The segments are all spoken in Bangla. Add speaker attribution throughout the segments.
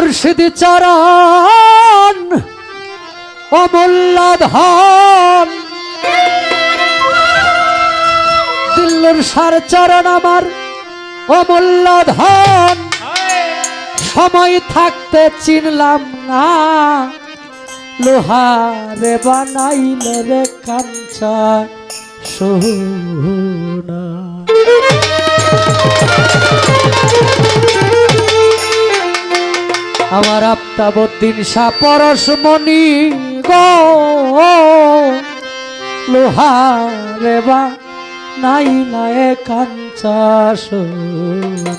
Speaker 1: মুর্শিদ চরণ অমূল্য ধন দিল্লুর সার চরণ আমার অমূল্য ধন সময় থাকতে চিনলাম না লোহারে বানাইল রে কাঞ্চা সোনা আমার আফতাবউদ্দিন শাহ পরশমণি গো লোহারে বানাইলা এ কাঞ্চা সোনা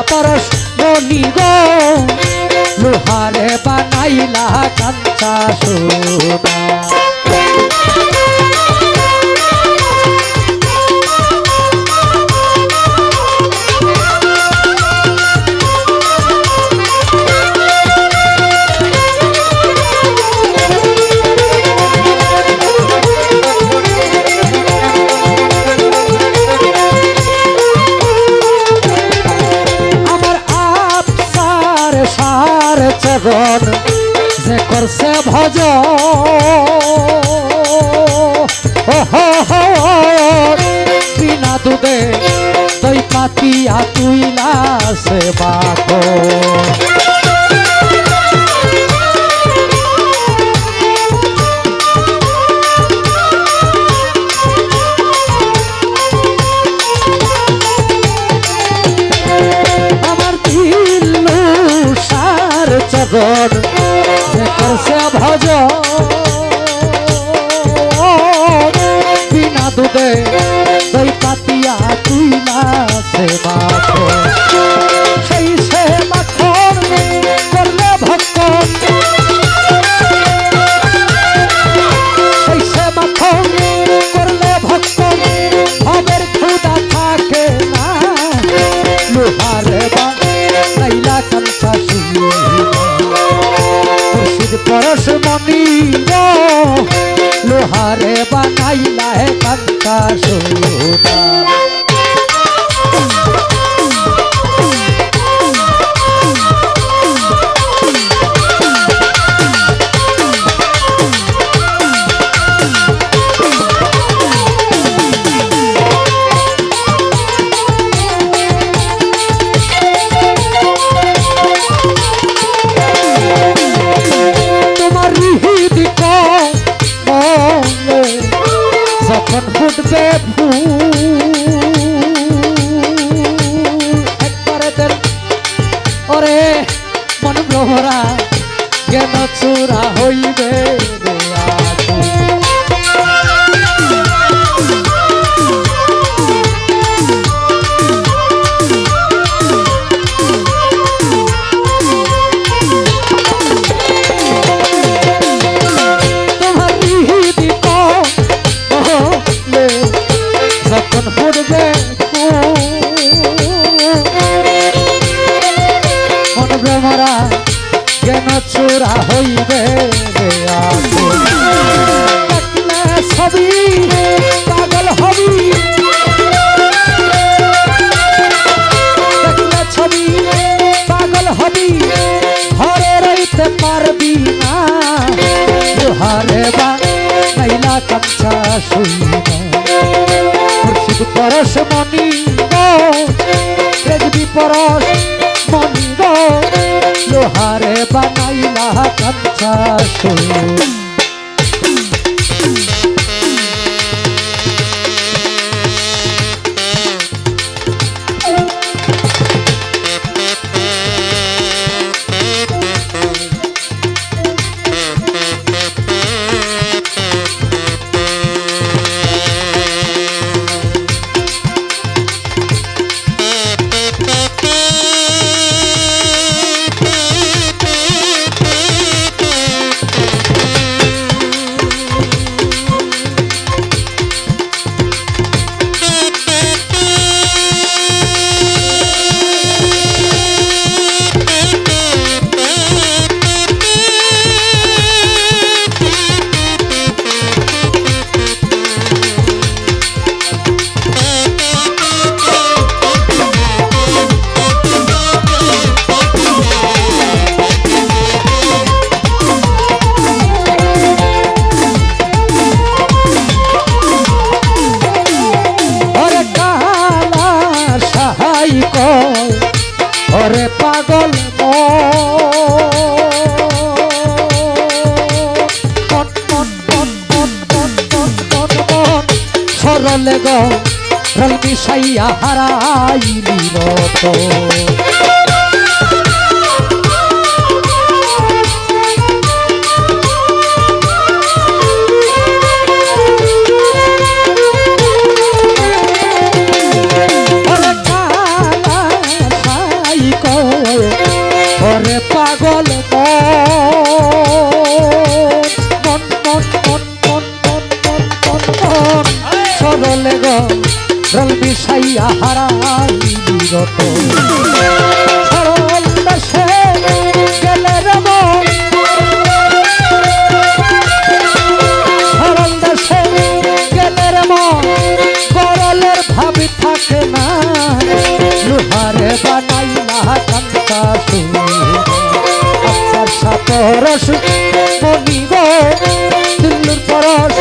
Speaker 1: পরশমণি গো লোহারে বানাইলা কাঞ্চা সোনা চরণ যে করছে ভজ বিনা দুধে দই পাতিয়া তুইলা সে বাক চরণ যে করছে ভজ বিনা দুধে দই পাতিয়া তুইলা সে মাখন সেই সে মাখন করলে ভক্ষণ সেই সে মাখন করলে ভক্ষণ ভবের ক্ষুধা থাকে না লোহারে বানাইলা কাঞ্চা সোনা মুর্শিদ পরশমণি গো লোহারে বানাইলা হে কাঞ্চা সোনা যখন ফুটবে একবারে দেন ওরে মন ভ্রমরা জ্ঞান চূড়া হইবে জ্ঞান চূড়া হইবে ছবি পাগল হবি ছবি পাগল হবি ঘরে রইতে পারবি না লোহারে বানাইলা কাঞ্চা সোনা মুর্শিদ পরশমণি গো রেজবি পরশমণি গো লোহারে বানাইলা কাঞ্চা সোনা সরলে গরল মিশাইয়া হারাইলি রতন ওরে পাগল মন মন মন মন মন মন মন মন সরলে গরল মিশাইয়া হারাইলি রতন সরল দেশে গেলে রে মন সরল দেশে গেলে রে মন গরলের ভাবি থাকে না লোহারে বানাইলা কান্তা পরশ মনি গো দিল্লুর পরশ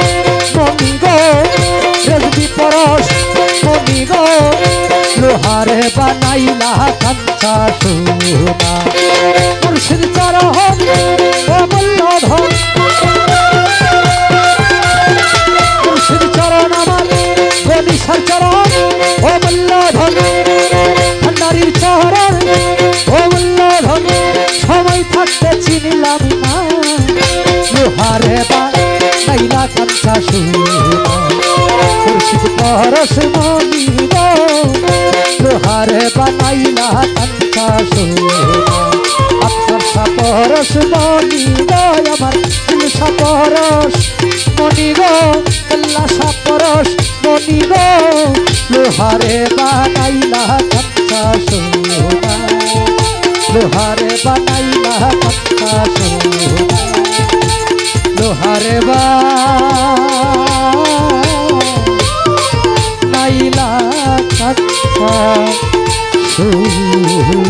Speaker 1: মনি গো রেজবি পরশ মনি গো লোহারে বানাইলা কাঞ্চা সোনা মুর্শিদ চরণ অমূল্য ধন মুর্শিদ চরণ আমার গনিশার চরণ অমূল্য ধন ভান্ডারীর চরণ অমূল্য ধন সময় থাকতে চিনিলাম না লোহারে বানাইলা কাঞ্চা সোনা মুর্শিদ পরশ মনি গো লোহারে বানাইলা কাঞ্চা সোনা আফসা পরশ মনি গো আমার দিলসা পরশ মনি গো আল্লাহ পরশ মনি গো লোহারে বানাইলা কাঞ্চা সোনা লোহারে বানাইলা কাঞ্চা সোনা লোহারে বানাইলা কাঞ্চা সোনা